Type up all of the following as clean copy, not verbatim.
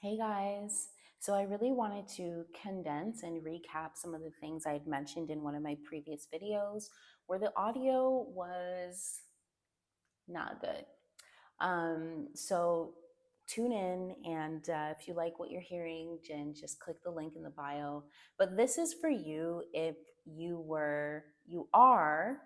Hey guys. So I really wanted to condense and recap some of the things I had mentioned in one of my previous videos where the audio was not good. So tune in and if you like what you're hearing, Jen, just click the link in the bio. But this is for you if you are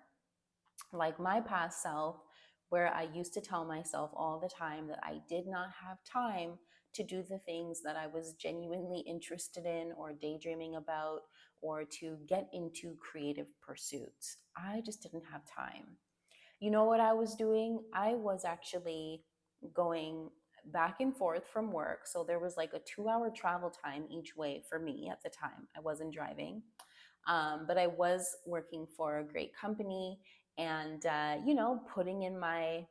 like my past self, where I used to tell myself all the time that I did not have time to do the things that I was genuinely interested in or daydreaming about or to get into creative pursuits. I just didn't have time. You know what I was doing? I was actually going back and forth from work. So there was like a 2 hour travel time each way for me at the time. I wasn't driving, but I was working for a great company and, putting in my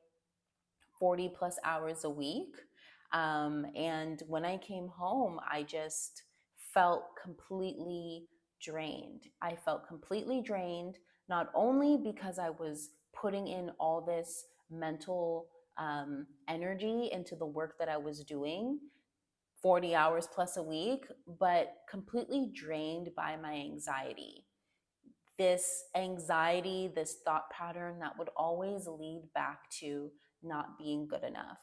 40 plus hours a week. And when I came home, I just felt completely drained. I felt completely drained, not only because I was putting in all this mental energy into the work that I was doing, 40 hours plus a week, but completely drained by my anxiety. This anxiety, this thought pattern that would always lead back to not being good enough.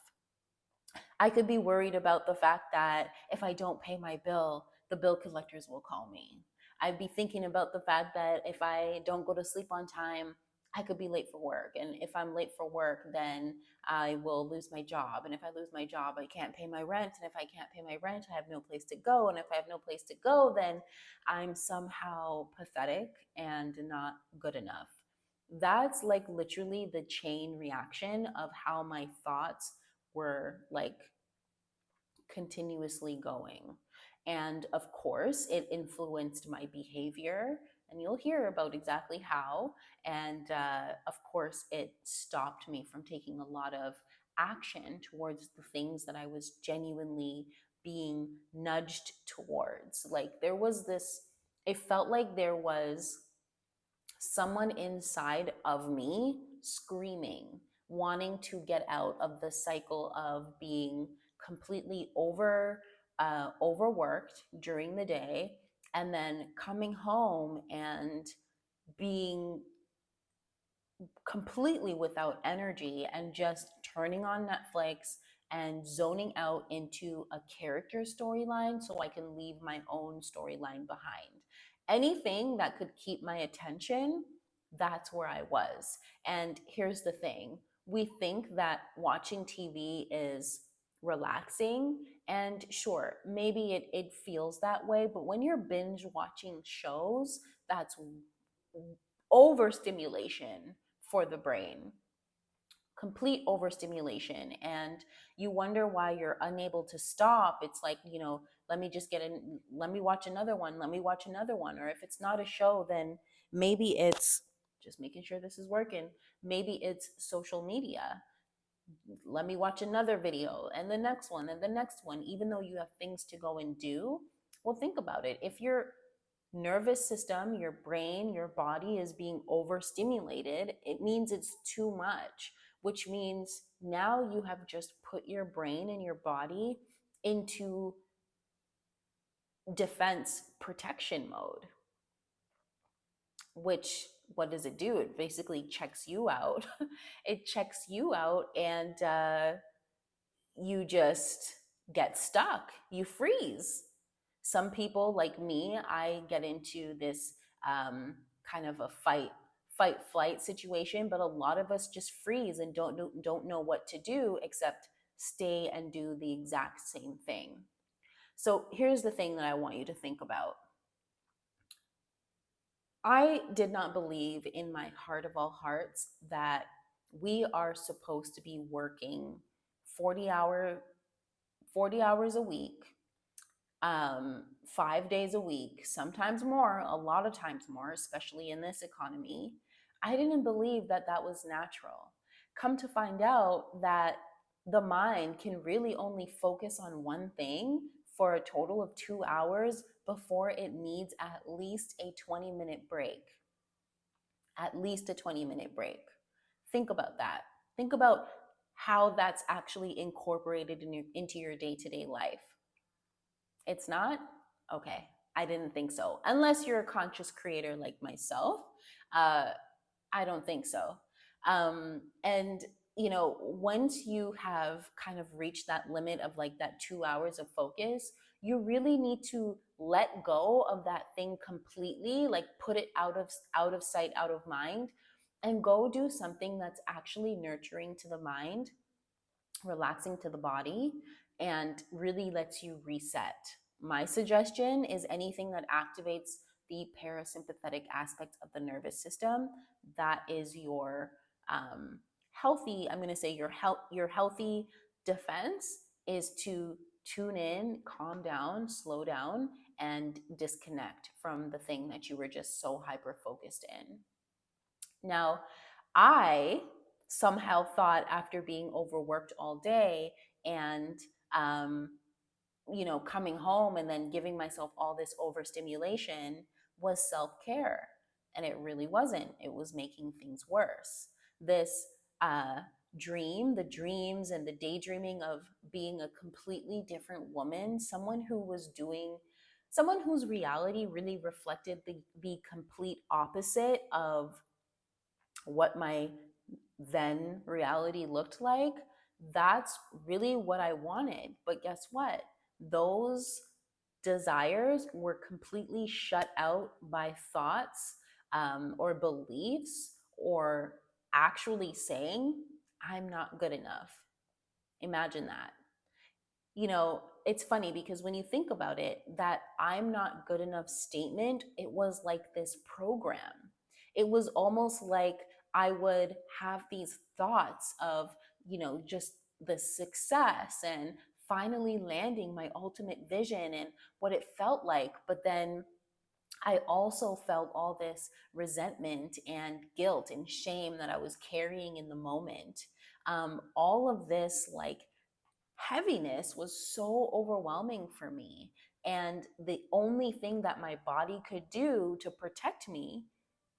I could be worried about the fact that if I don't pay my bill, the bill collectors will call me. I'd be thinking about the fact that if I don't go to sleep on time, I could be late for work. And if I'm late for work, then I will lose my job. And if I lose my job, I can't pay my rent. And if I can't pay my rent, I have no place to go. And if I have no place to go, then I'm somehow pathetic and not good enough. That's like literally the chain reaction of how my thoughts were like continuously going. And of course, it influenced my behavior. And you'll hear about exactly how. And of course, it stopped me from taking a lot of action towards the things that I was genuinely being nudged towards. Like there was this, it felt like there was someone inside of me screaming, wanting to get out of the cycle of being completely overworked during the day, and then coming home and being completely without energy and just turning on Netflix and zoning out into a character storyline so I can leave my own storyline behind. Anything that could keep my attention, that's where I was. And here's the thing, we think that watching TV is relaxing, and sure, maybe it feels that way, but when you're binge watching shows, that's overstimulation for the brain, complete overstimulation. And you wonder why you're unable to stop. It's like, let me just get in, let me watch another one, let me watch another one. Or if it's not a show, then maybe it's just making sure this is working. Maybe it's social media. Let me watch another video and the next one and the next one, even though you have things to go and do. Well, think about it. If your nervous system, your brain, your body is being overstimulated, it means it's too much, which means now you have just put your brain and your body into defense protection mode, which what does it do? It basically checks you out. It checks you out, and you just get stuck, you freeze. Some people like me, I get into this kind of a fight flight situation, but a lot of us just freeze and don't know what to do except stay and do the exact same thing. So here's the thing that I want you to think about. I did not believe in my heart of all hearts that we are supposed to be working 40 hour 40 hours a week, 5 days a week, sometimes more, a lot of times more, especially in this economy. I didn't believe that that was natural. Come to find out that the mind can really only focus on one thing for a total of 2 hours before it needs at least a 20-minute break. At least a 20-minute break. Think about that. Think about how that's actually incorporated into your day to day life. It's not? Okay. I didn't think so. Unless you're a conscious creator like myself, uh, I don't think so. And once you have kind of reached that limit of like that 2 hours of focus, you really need to let go of that thing completely, like put it out of sight, out of mind, and go do something that's actually nurturing to the mind, relaxing to the body, and really lets you reset. My suggestion is anything that activates the parasympathetic aspect of the nervous system. That is your healthy, I'm going to say your healthy defense is to tune in, calm down, slow down, and disconnect from the thing that you were just so hyper focused in. Now, I somehow thought after being overworked all day and um, coming home and then giving myself all this overstimulation was self-care. And it really wasn't. It was making things worse. This uh, the dreams and the daydreaming of being a completely different woman, someone whose reality really reflected the complete opposite of what my then reality looked like, that's really what I wanted. But guess what? Those desires were completely shut out by thoughts or beliefs or actually saying, I'm not good enough. Imagine that. It's funny because when you think about it, that I'm not good enough statement, it was like this program. It was almost like I would have these thoughts of, just the success and finally landing my ultimate vision and what it felt like. But then I also felt all this resentment and guilt and shame that I was carrying in the moment. All of this, like, heaviness was so overwhelming for me. And the only thing that my body could do to protect me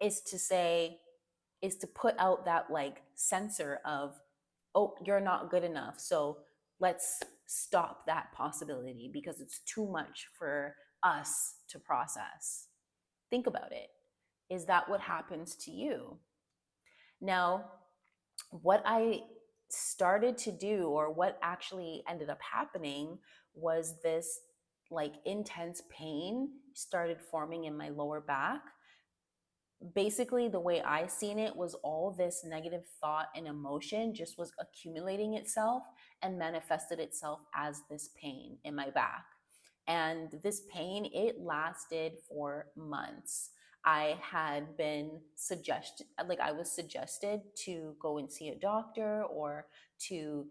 is to say, is to put out that like sensor of, oh, you're not good enough. So let's stop that possibility because it's too much for us to process. Think about it. Is that what happens to you? Now, what I started to do, or what actually ended up happening, was this like intense pain started forming in my lower back. Basically, the way I seen it was all this negative thought and emotion just was accumulating itself and manifested itself as this pain in my back. And this pain, it lasted for months. I had been suggested, like I was suggested to go and see a doctor or to,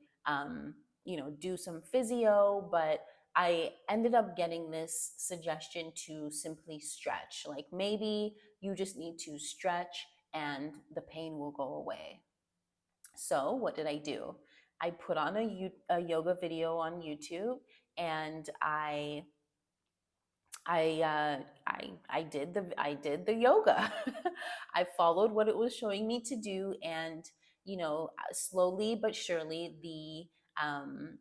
do some physio, but I ended up getting this suggestion to simply stretch. Like maybe you just need to stretch and the pain will go away. So, what did I do? I put on a yoga video on YouTube, and I did the yoga. I followed what it was showing me to do, and slowly but surely um,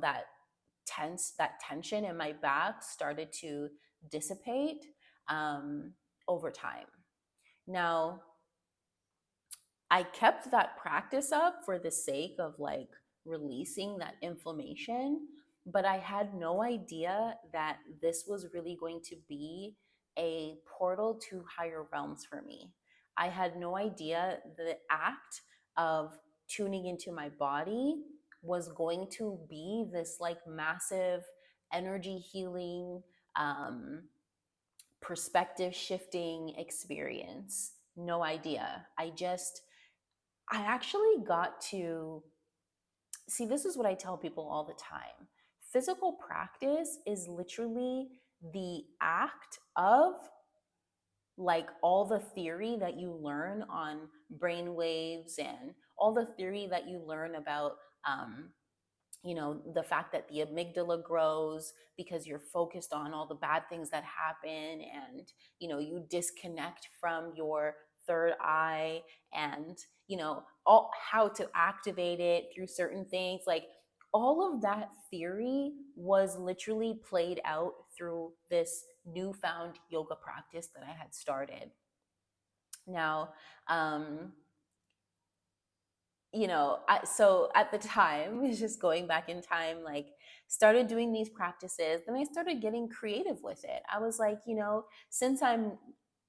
that tension in my back started to dissipate um, over time. Now, I kept that practice up for the sake of like releasing that inflammation, but I had no idea that this was really going to be a portal to higher realms for me. I had no idea the act of tuning into my body was going to be this like massive energy healing, um, perspective shifting experience. No idea. I actually got to see, this is what I tell people all the time. Physical practice is literally the act of like all the theory that you learn on brain waves and all the theory that you learn about the fact that the amygdala grows because you're focused on all the bad things that happen, and you disconnect from your third eye, and all how to activate it through certain things. Like all of that theory was literally played out through this newfound yoga practice that I had started. Now, um, so at the time, just going back in time, like started doing these practices, then I started getting creative with it. I was like, since I'm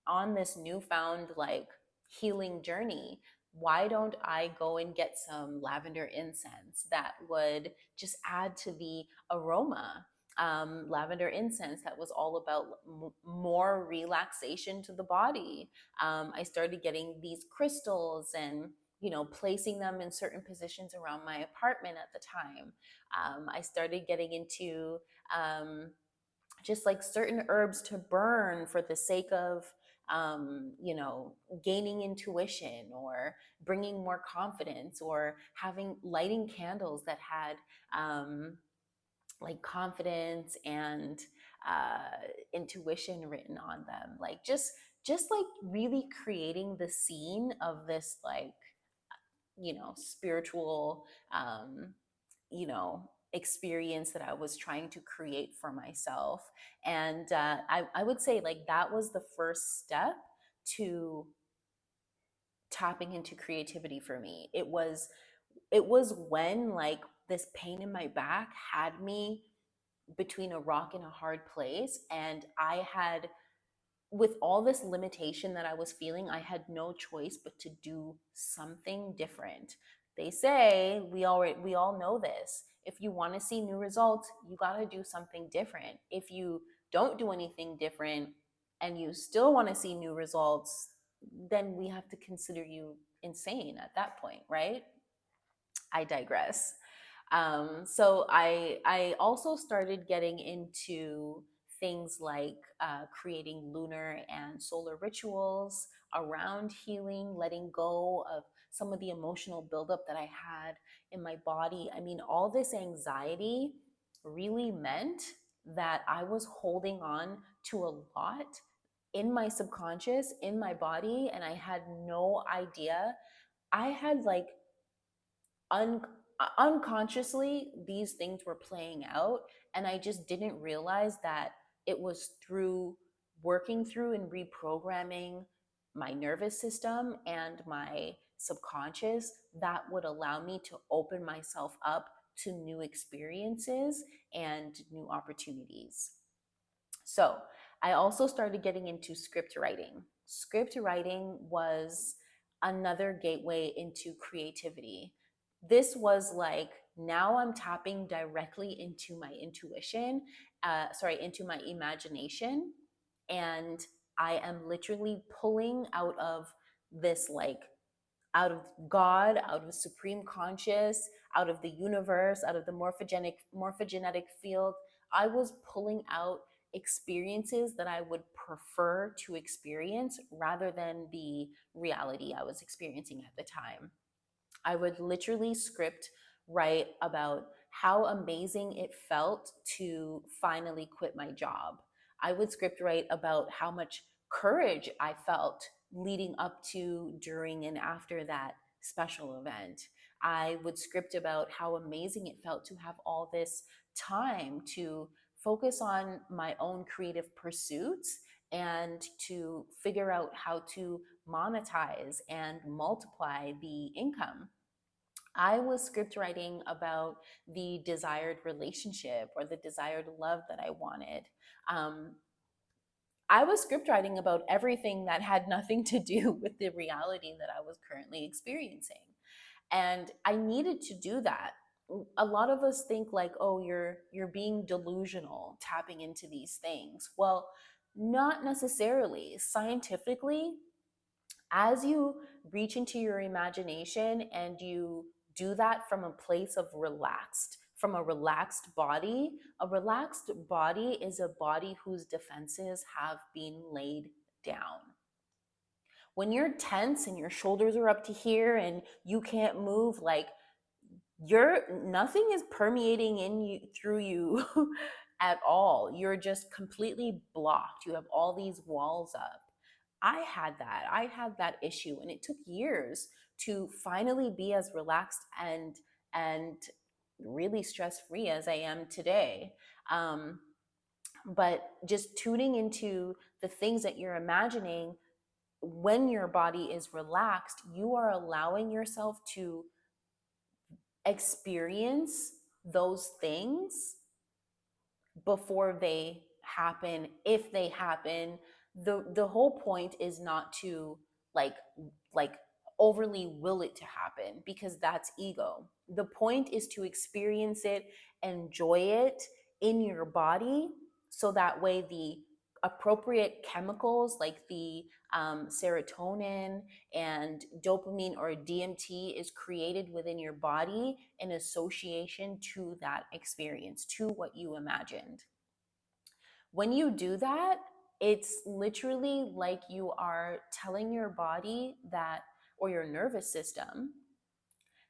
on this newfound like healing journey, why don't I go and get some lavender incense that would just add to the aroma? Lavender incense that was all about more relaxation to the body. I started getting these crystals and placing them in certain positions around my apartment at the time. I started getting into um, just like certain herbs to burn for the sake of, gaining intuition or bringing more confidence, or having lighting candles that had like confidence and intuition written on them. Like just like really creating the scene of this like spiritual experience that I was trying to create for myself. And I would say like that was the first step to tapping into creativity for me. It was when like this pain in my back had me between a rock and a hard place, and I had, with all this limitation that I was feeling, I had no choice but to do something different. They say we all know this. If you want to see new results, you got to do something different. If you don't do anything different and you still want to see new results, then we have to consider you insane at that point, right? I digress. So I also started getting into things like creating lunar and solar rituals around healing, letting go of some of the emotional buildup that I had in my body. I mean, all this anxiety really meant that I was holding on to a lot in my subconscious, in my body, and I had no idea. I had like un- unconsciously these things were playing out, and I just didn't realize that it was through working through and reprogramming my nervous system and my subconscious that would allow me to open myself up to new experiences and new opportunities. So I also started getting into script writing. Script writing was another gateway into creativity. This was like, now I'm tapping directly into my intuition, into my imagination. And I am literally pulling out of this like out of God, out of supreme conscious, out of the universe, out of the morphogenetic field. I was pulling out experiences that I would prefer to experience rather than the reality I was experiencing at the time. I would literally script write about how amazing it felt to finally quit my job. I would script write about how much courage I felt leading up to, during, and after that special event. I would script about how amazing it felt to have all this time to focus on my own creative pursuits and to figure out how to monetize and multiply the income. I was script writing about the desired relationship or the desired love that I wanted. Um, I was script writing about everything that had nothing to do with the reality that I was currently experiencing. And I needed to do that. A lot of us think like, oh, you're being delusional tapping into these things. Well, not necessarily. Scientifically, as you reach into your imagination and you do that from a place of from a relaxed body is a body whose defenses have been laid down. When you're tense and your shoulders are up to here and you can't move, like, you're nothing is permeating in you through you at all. You're just completely blocked. You have all these walls up. I had that issue, and it took years to finally be as relaxed and really stress free as I am today. Um, but just tuning into the things that you're imagining when your body is relaxed, you are allowing yourself to experience those things before they happen. If they happen, the whole point is not to like like overly will it to happen, because that's ego. The point is to experience it, enjoy it in your body, so that way the appropriate chemicals like the serotonin and dopamine or DMT is created within your body in association to that experience, to what you imagined. When you do that, it's literally like you are telling your body that, or your nervous system,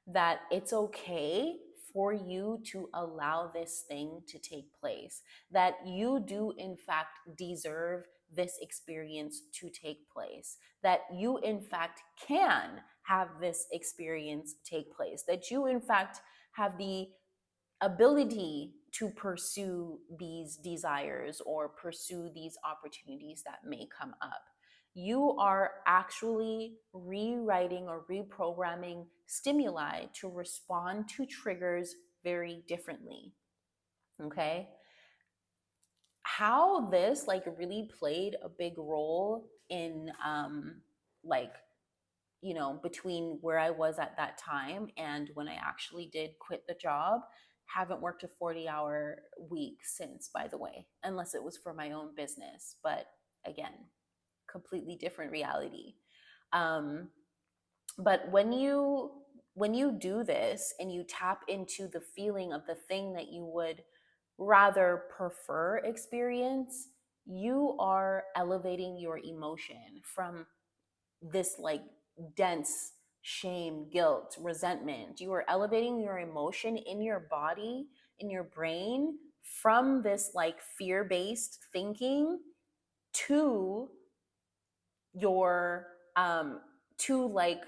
that it's okay for you to allow this thing to take place, that you do in fact deserve this experience to take place, that you in fact can have this experience take place, that you in fact have the ability to pursue these desires or pursue these opportunities that may come up. You are actually rewriting or reprogramming stimuli to respond to triggers very differently. Okay. How this like really played a big role in like, you know, between where I was at that time and when I actually did quit the job. Haven't worked a 40-hour week since, by the way, unless it was for my own business. But again, completely different reality. Um, but when you do this and you tap into the feeling of the thing that you would rather prefer experience, you are elevating your emotion from this like dense shame, guilt, resentment. You are elevating your emotion in your body, in your brain, from this like fear based thinking to your to like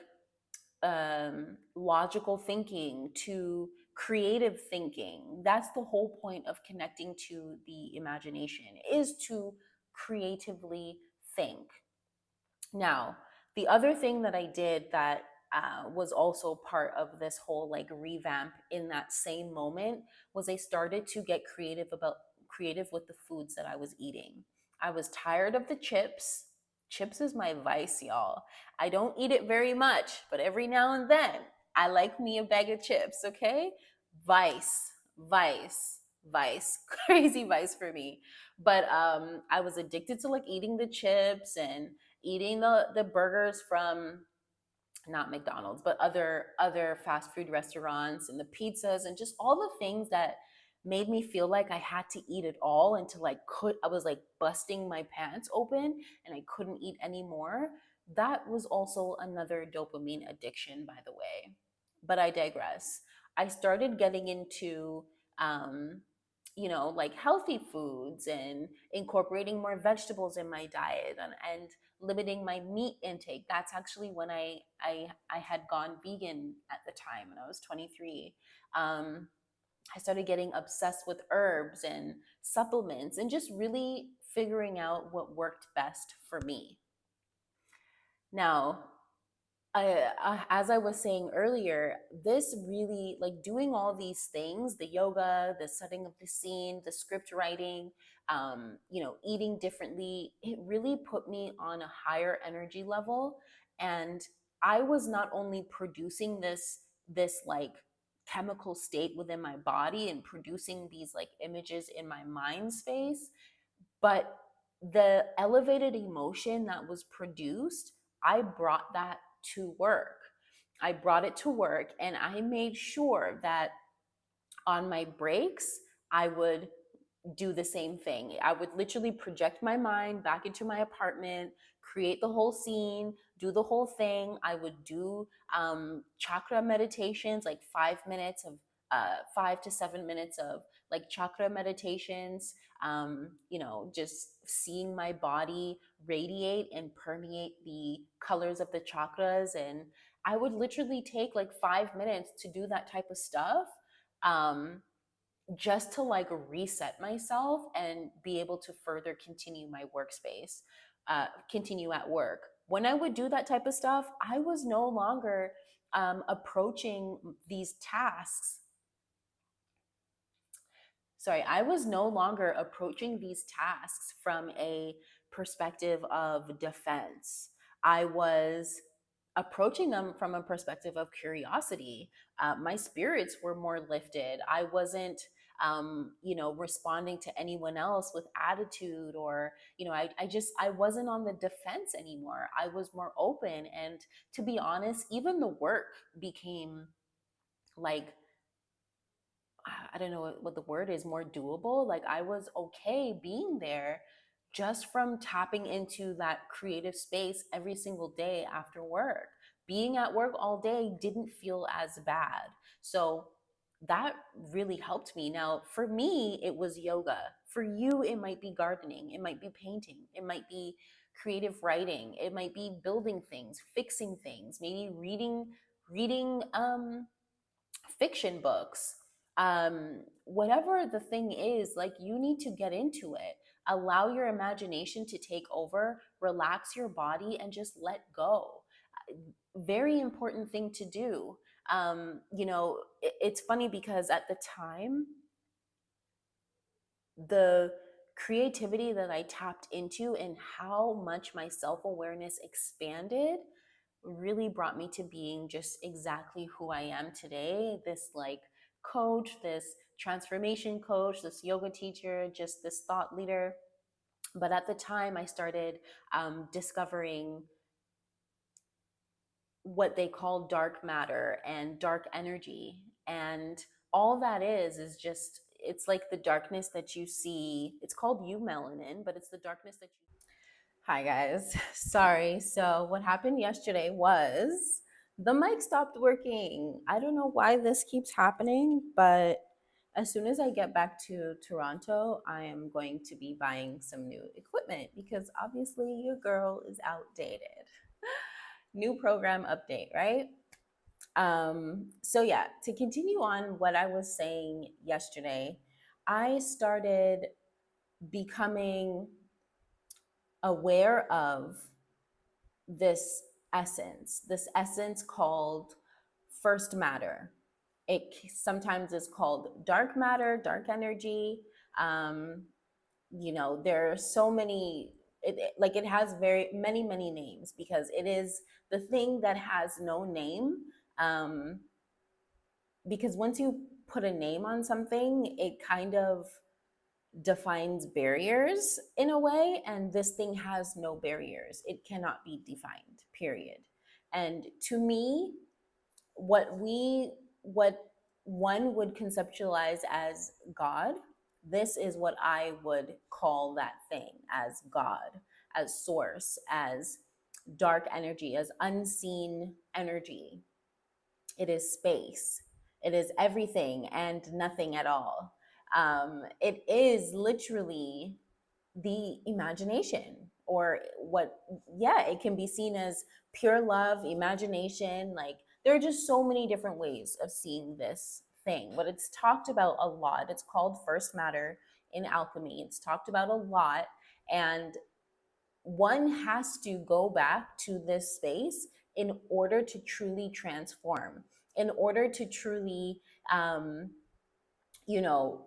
logical thinking, to creative thinking. That's the whole point of connecting to the imagination, is to creatively think. Now, the other thing that I did that was also part of this whole like revamp in that same moment was I started to get creative with the foods that I was eating. I was tired of the chips. Chips is my vice, y'all. I don't eat it very much, but every now and then I like me a bag of chips, okay? Vice, vice, vice, crazy vice for me. But I was addicted to like eating the chips and eating the burgers from not McDonald's, but other fast food restaurants, and the pizzas and just all the things that made me feel like I had to eat it all until I was like busting my pants open and I couldn't eat anymore. That was also another dopamine addiction, by the way. But I digress. I started getting into um, like healthy foods and incorporating more vegetables in my diet, and limiting my meat intake. That's actually when I had gone vegan at the time when I was 23. I started getting obsessed with herbs and supplements and just really figuring out what worked best for me. Now, as I was saying earlier, this really, like doing all these things, the yoga, the setting of the scene, the script writing, eating differently, it really put me on a higher energy level. And I was not only producing this like chemical state within my body and producing these like images in my mind space, but the elevated emotion that was produced, I brought that to work. I brought it to work and I made sure that on my breaks, I would do the same thing. I would literally project my mind back into my apartment, create the whole scene, do the whole thing. I would do chakra meditations, like 5 minutes of 5 to 7 minutes of like chakra meditations. Just seeing my body radiate and permeate the colors of the chakras. And I would literally take like 5 minutes to do that type of stuff. um, just to like reset myself and be able to further continue my workspace, continue at work. When I would do that type of stuff, I was no longer approaching these tasks. Sorry, I was no longer approaching these tasks from a perspective of defense. I was approaching them from a perspective of curiosity. My spirits were more lifted. I wasn't, responding to anyone else with attitude, or, I wasn't on the defense anymore. I was more open. And to be honest, even the work became like, I don't know what the word is, more doable. Like I was okay being there just from tapping into that creative space every single day after work. Being at work all day didn't feel as bad. So that really helped me. Now, for me, it was yoga. For you, it might be gardening, it might be painting, it might be creative writing, it might be building things, fixing things, maybe reading fiction books, whatever the thing is, like you need to get into it. Allow your imagination to take over, relax your body, and just let go. Very important thing to do. It's funny because at the time, the creativity that I tapped into and how much my self awareness expanded really brought me to being just exactly who I am today. This like coach, this transformation coach, this yoga teacher, just this thought leader. But at the time, I started discovering what they call dark matter and dark energy. And all that is just, it's like the darkness that you see. It's called eumelanin, but it's the darkness that you. Hi, guys. Sorry. So, what happened yesterday was the mic stopped working. I don't know why this keeps happening, but as soon as I get back to Toronto, I am going to be buying some new equipment because obviously your girl is outdated. New program update, right? So, yeah, to continue on what I was saying yesterday, I started becoming aware of this essence called first matter. It sometimes is called dark matter, dark energy. Um, there are so many. It has very many names because it is the thing that has no name. Um, because once you put a name on something, it kind of defines barriers in a way, and this thing has no barriers. It cannot be defined, period. And to me, what one would conceptualize as God, this is what I would call that thing, as God, as source, as dark energy, as unseen energy. It is space. It is everything and nothing at all. It is literally the imagination, or what, yeah, it can be seen as pure love, imagination. Like, there are just so many different ways of seeing this thing, but it's talked about a lot. It's called first matter in alchemy. It's talked about a lot. And one has to go back to this space in order to truly transform, in order to truly, um, you know,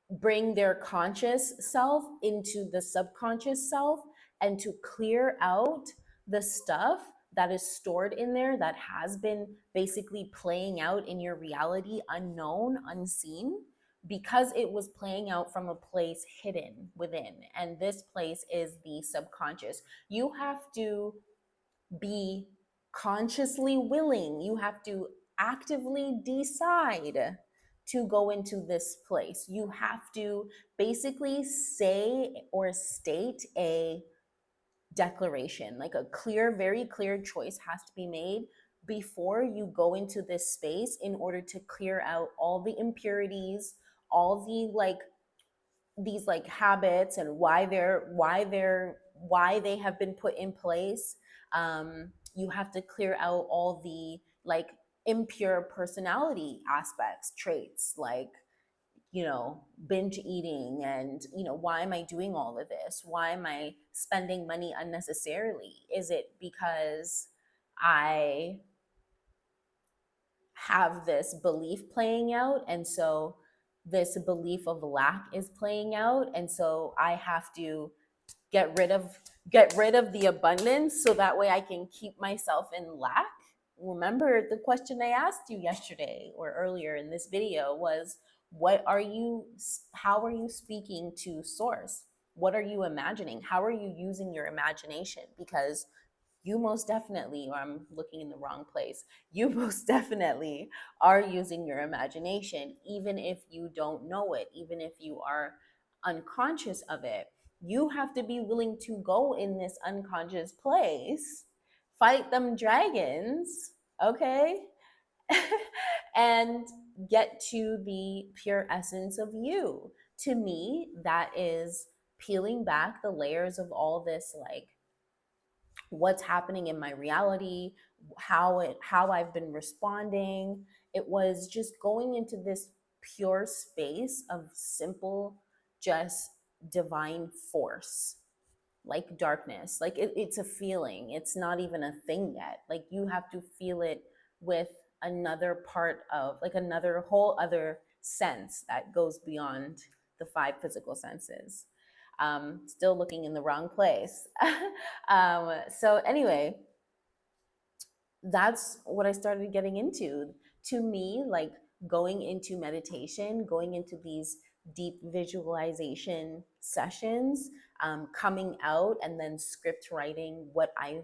bring their conscious self into the subconscious self, and to clear out the stuff that is stored in there that has been basically playing out in your reality, unknown, unseen, because it was playing out from a place hidden within. And this place is the subconscious. You have to be consciously willing, you have to actively decide to go into this place. You have to basically say or state a declaration, like a clear, very clear choice has to be made before you go into this space, in order to clear out all the impurities, all the like these like habits, and why they have been put in place. You have to clear out all the like impure personality aspects, traits, like, binge eating, and, why am I doing all of this? Why am I spending money unnecessarily? Is it because I have this belief playing out, and so this belief of lack is playing out, and so I have to get rid of the abundance so that way I can keep myself in lack? Remember the question I asked you yesterday or earlier in this video was, how are you speaking to source? What are you imagining? How are you using your imagination? Because you most definitely, or I'm looking in the wrong place, you most definitely are using your imagination, even if you don't know it, even if you are unconscious of it. You have to be willing to go in this unconscious place, fight them dragons, okay? And get to the pure essence of you. To me, that is peeling back the layers of all this, like, what's happening in my reality, how I've been responding. It was just going into this pure space of simple, just divine force, like darkness. Like it's a feeling. It's not even a thing yet. Like you have to feel it with another part of, like, another whole other sense that goes beyond the five physical senses. Still looking in the wrong place. So anyway, that's what I started getting into. To me, like, going into meditation, going into these deep visualization sessions, coming out and then script writing what I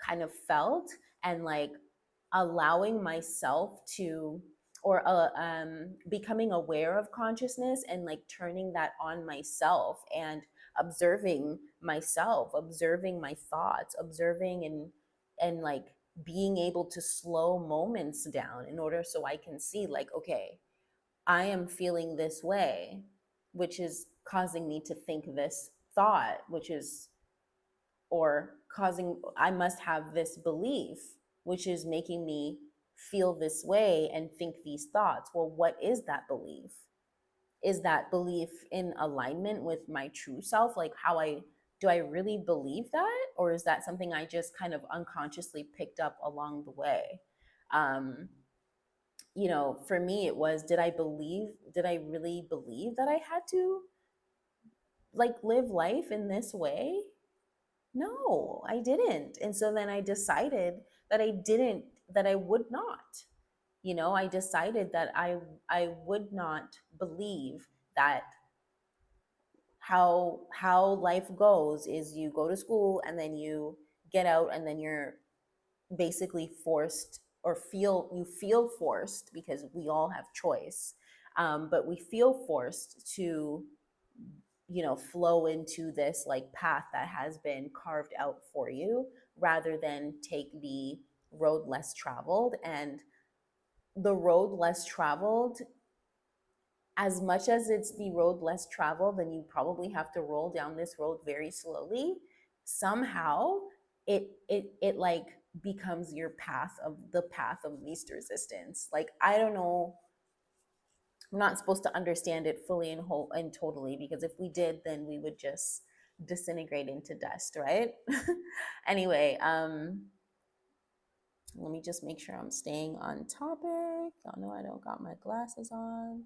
kind of felt, and like allowing myself to, or becoming aware of consciousness and like turning that on myself and observing myself, observing my thoughts, observing and like being able to slow moments down in order so I can see, like, okay, I am feeling this way, which is causing me to think this thought, which is, or causing, I must have this belief, which is making me feel this way and think these thoughts. Well, what is that belief? Is that belief in alignment with my true self? Like, do I really believe that? Or is that something I just kind of unconsciously picked up along the way? For me, it was, did I really believe that I had to, like, live life in this way? No, I didn't. And so then I decided that I would not. I decided that I would not believe that how life goes is you go to school and then you get out and then you're basically forced, or you feel forced, because we all have choice, but we feel forced to flow into this like path that has been carved out for you, rather than take the road less traveled. And the road less traveled, as much as it's the road less traveled, then you probably have to roll down this road very slowly. Somehow it like becomes your path of least resistance. Like, I don't know, I'm not supposed to understand it fully and whole and totally, because if we did, then we would just disintegrate into dust, right? Anyway, let me just make sure I'm staying on topic. Y'all know I don't got my glasses on.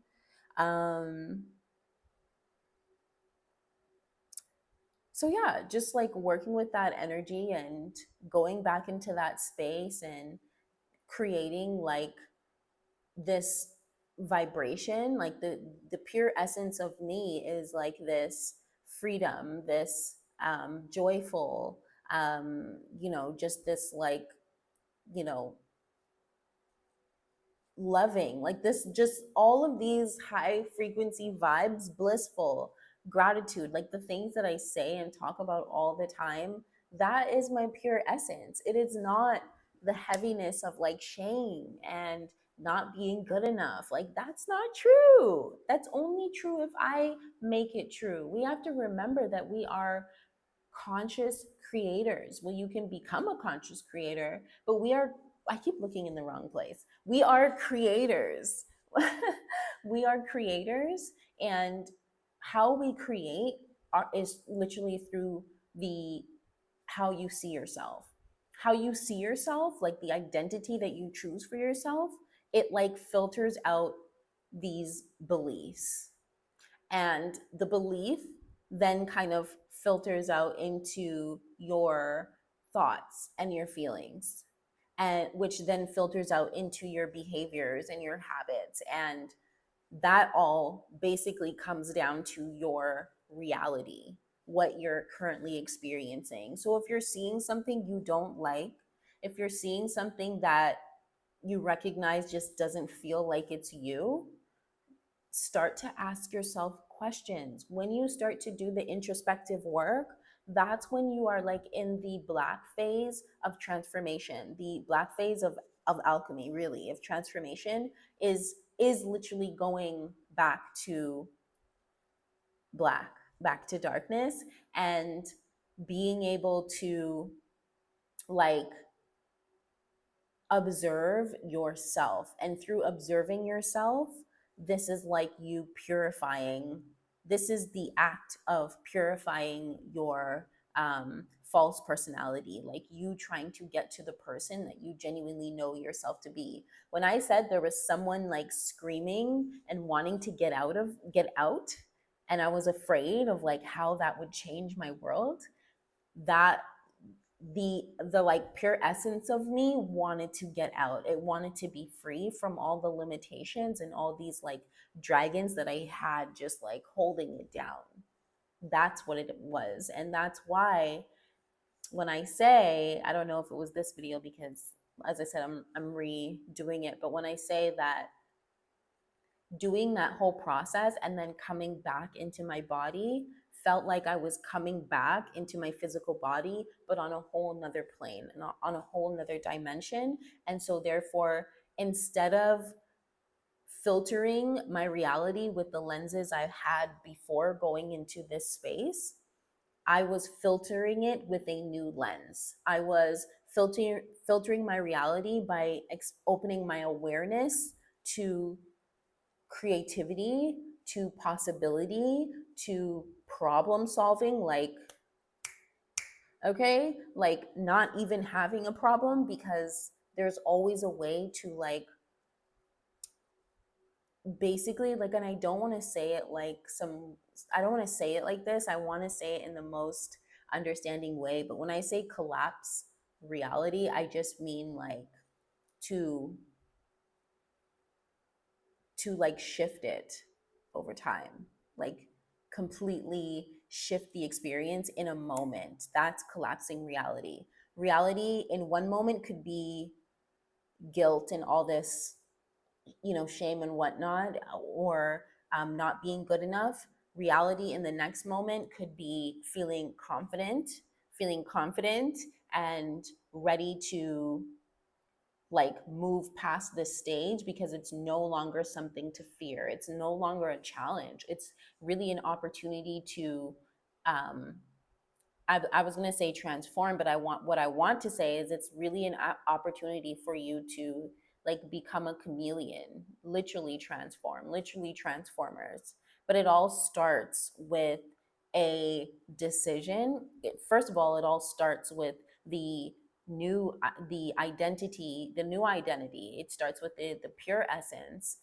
So yeah, just like working with that energy and going back into that space and creating like this vibration, like the pure essence of me is like this freedom, this joyful, just this like, you know loving, like this, just all of these high frequency vibes, blissful, gratitude, like the things that I say and talk about all the time. That is my pure essence. It is not the heaviness of like shame and not being good enough. Like, that's not true. That's only true if I make it true. We have to remember that we are conscious creators. Well, you can become a conscious creator, but we are I keep looking in the wrong place. We are creators. We are creators, and how we create is literally through the how you see yourself. How you see yourself, like the identity that you choose for yourself, it like filters out these beliefs, and the belief then kind of filters out into your thoughts and your feelings, and which then filters out into your behaviors and your habits, and that all basically comes down to your reality, what you're currently experiencing. So if you're seeing something you don't like, if you're seeing something that you recognize just doesn't feel like it's you, start to ask yourself questions. When you start to do the introspective work, that's when you are like in the black phase of transformation, the black phase of alchemy, really, of transformation, is literally going back to black, back to darkness, and being able to like observe yourself. And through observing yourself, this is like you purifying, this is the act of purifying your false personality, like you trying to get to the person that you genuinely know yourself to be. When I said there was someone like screaming and wanting to get out, and I was afraid of like how that would change my world, that the like pure essence of me wanted to get out. It wanted to be free from all the limitations and all these like dragons that I had just like holding it down. That's what it was. And that's why when I say, I don't know if it was this video, because as I said, I'm redoing it, but when I say that doing that whole process and then coming back into my body felt like I was coming back into my physical body, but on a whole nother plane and on a whole nother dimension. And so therefore, instead of filtering my reality with the lenses I had before going into this space, I was filtering it with a new lens. I was filtering my reality by opening my awareness to creativity, to possibility, to problem solving, like, okay, like not even having a problem, because there's always a way to like basically like, and I don't want to say it like some, I don't want to say it like this, I want to say it in the most understanding way, but when I say collapse reality, I just mean like to like shift it over time, like completely shift the experience in a moment. That's collapsing reality. Reality in one moment could be guilt and all this, shame and whatnot, or not being good enough. Reality in the next moment could be feeling confident and ready to like move past this stage, because it's no longer something to fear. It's no longer a challenge. It's really an opportunity to um, I was going to say transform, but what I want to say is it's really an opportunity for you to like become a chameleon, literally transform, literally transformers. But it all starts with a decision. First of all, it all starts with the the new identity. It starts with the pure essence,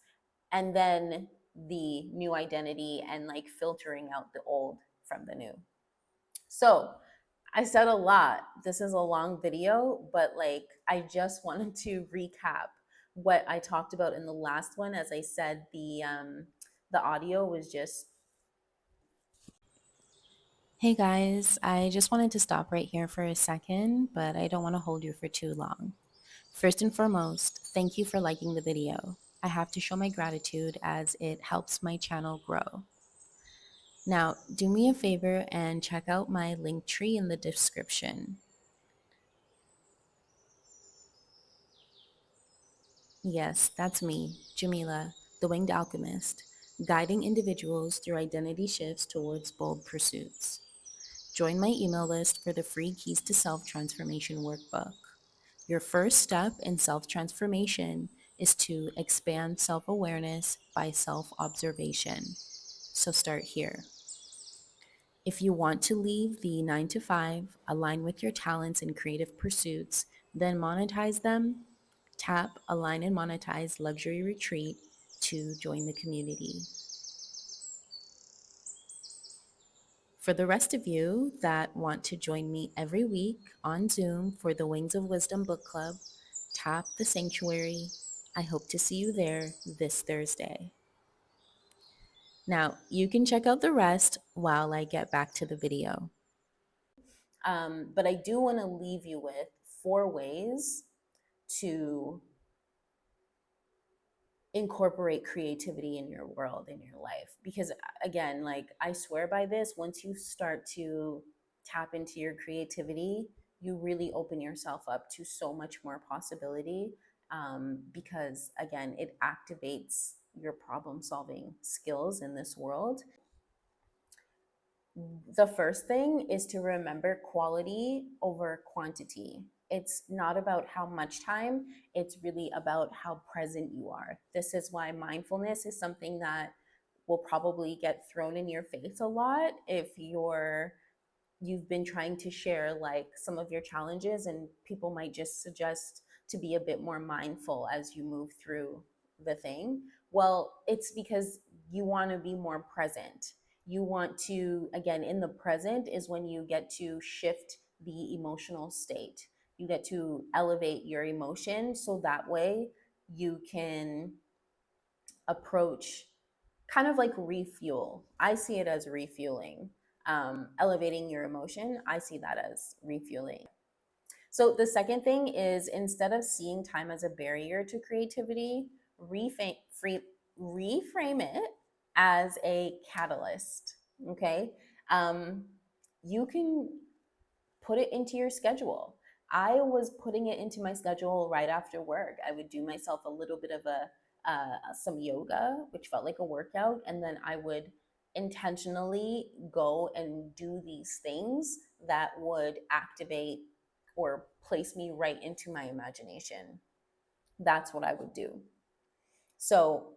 and then the new identity, and like filtering out the old from the new. So I said a lot. This is a long video, but like I just wanted to recap what I talked about in the last one. As I said, the audio was just. Hey guys, I just wanted to stop right here for a second, but I don't want to hold you for too long. First and foremost, thank you for liking the video. I have to show my gratitude as it helps my channel grow. Now, do me a favor and check out my link tree in the description. Yes, that's me, Jamila, the Winged Alchemist, guiding individuals through identity shifts towards bold pursuits. Join my email list for the free Keys to Self Transformation workbook. Your first step in self transformation is to expand self awareness by self observation. So start here. If you want to leave the 9 to 5, align with your talents and creative pursuits, then monetize them, tap Align and Monetize Luxury Retreat to join the community. For the rest of you that want to join me every week on Zoom for the Wings of Wisdom Book Club, tap the sanctuary. I hope to see you there this Thursday. Now, you can check out the rest while I get back to the video. But I do want to leave you with 4 ways to incorporate creativity in your world, in your life. Because again, like I swear by this, once you start to tap into your creativity, you really open yourself up to so much more possibility. Because again, it activates your problem solving skills in this world. The first thing is to remember quality over quantity. It's not about how much time, it's really about how present you are. This is why mindfulness is something that will probably get thrown in your face a lot if you've been trying to share like some of your challenges, and people might just suggest to be a bit more mindful as you move through the thing. Well, it's because you want to be more present. You want to, again, in the present is when you get to shift the emotional state. You get to elevate your emotion so that way you can approach kind of like refuel. I see it as refueling. Elevating your emotion, I see that as refueling. So the second thing is, instead of seeing time as a barrier to creativity, reframe it as a catalyst. Okay. Um, you can put it into your schedule. I was putting it into my schedule right after work. I would do myself a little bit of some yoga, which felt like a workout, and then I would intentionally go and do these things that would activate or place me right into my imagination. That's what I would do. So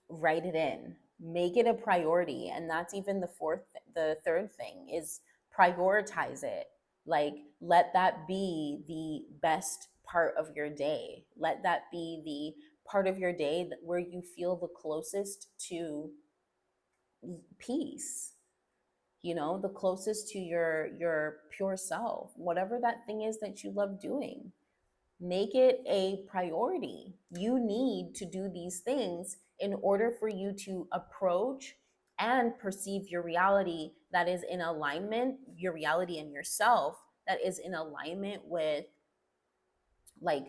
write it in, make it a priority. And that's even the third thing is prioritize it. Like, let that be the best part of your day. Let that be the part of your day where you feel the closest to peace, the closest to your pure self, whatever that thing is that you love doing. Make it a priority. You need to do these things in order for you to approach and perceive your reality that is in alignment, your reality and yourself that is in alignment with like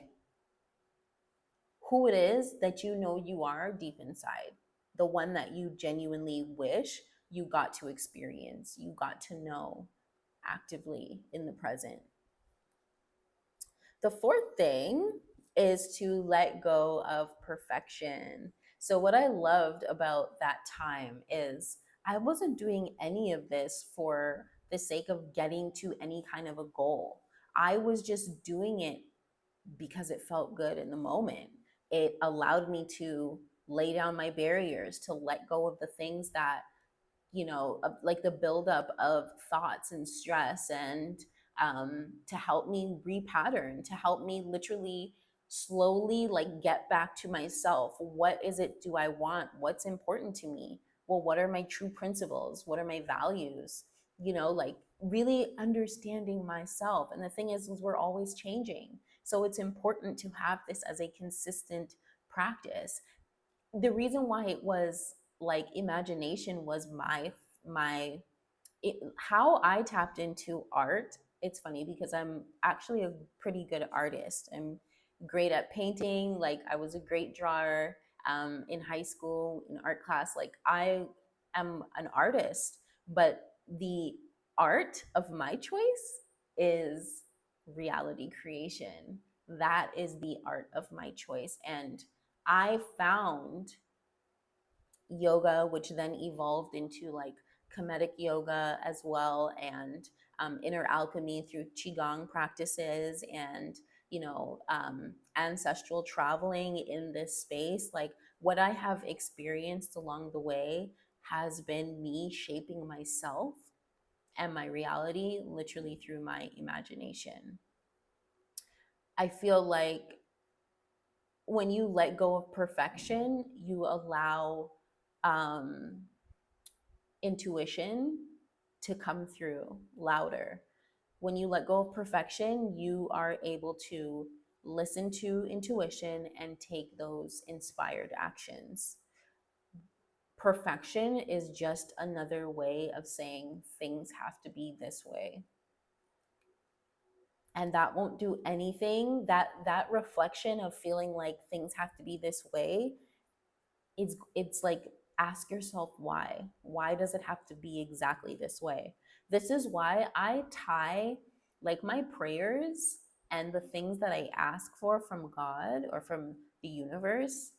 who it is that you know you are deep inside, the one that you genuinely wish you got to experience, you got to know actively in the present. The fourth thing is to let go of perfection. So, what I loved about that time is I wasn't doing any of this for the sake of getting to any kind of a goal. I was just doing it because it felt good in the moment. It allowed me to lay down my barriers, to let go of the things that like the buildup of thoughts and stress, and to help me repattern, to help me literally slowly like get back to myself. What is it do I want? What's important to me? Well, what are my true principles? What are my values? Like really understanding myself. And the thing is we're always changing. So it's important to have this as a consistent practice. The reason why it was like imagination was my how I tapped into art. It's funny because I'm actually a pretty good artist. I'm great at painting. Like I was a great drawer in high school in art class. Like I am an artist, but the art of my choice is reality creation. That is the art of my choice. And I found yoga, which then evolved into like comedic yoga as well. And inner alchemy through qigong practices and ancestral traveling in this space. Like what I have experienced along the way has been me shaping myself and my reality literally through my imagination. I feel like when you let go of perfection, you allow um, intuition to come through louder. When you let go of perfection, you are able to listen to intuition and take those inspired actions. Perfection is just another way of saying things have to be this way. And that won't do anything. That reflection of feeling like things have to be this way, it's like, ask yourself why. Why does it have to be exactly this way? This is why I tie like my prayers and the things that I ask for from God or from the universe.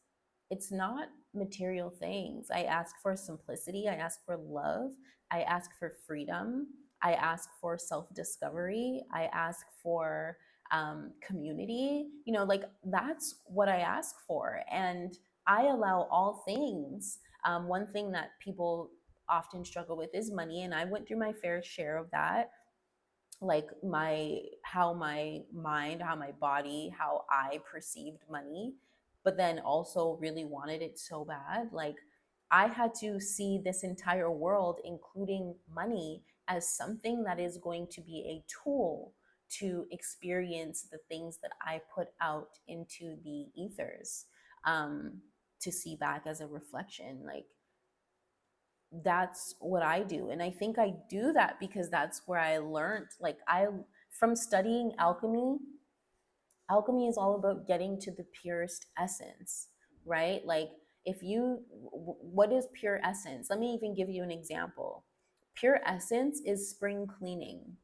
It's not material things. I ask for simplicity, I ask for love, I ask for freedom, I ask for self-discovery, I ask for community. Like that's what I ask for. And I allow all things. One thing that people often struggle with is money, and I went through my fair share of that. Like how my mind, how my body, how I perceived money, but then also really wanted it so bad. Like I had to see this entire world, including money, as something that is going to be a tool to experience the things that I put out into the ethers, um, to see back as a reflection. Like that's what I do. And I think I do that because that's where I learned, from studying alchemy. Alchemy is all about getting to the purest essence, right? Like, what is pure essence? Let me even give you an example. Pure essence is spring cleaning,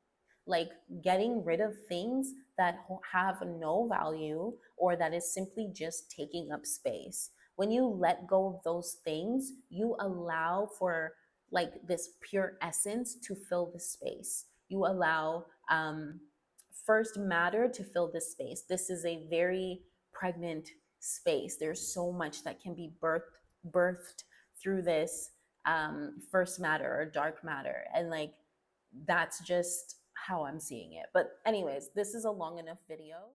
like getting rid of things that have no value or that is simply just taking up space. When you let go of those things, you allow for like this pure essence to fill the space. You allow first matter to fill this space. This is a very pregnant space. There's so much that can be birthed through this first matter or dark matter. And like that's just how I'm seeing it. But anyways, this is a long enough video.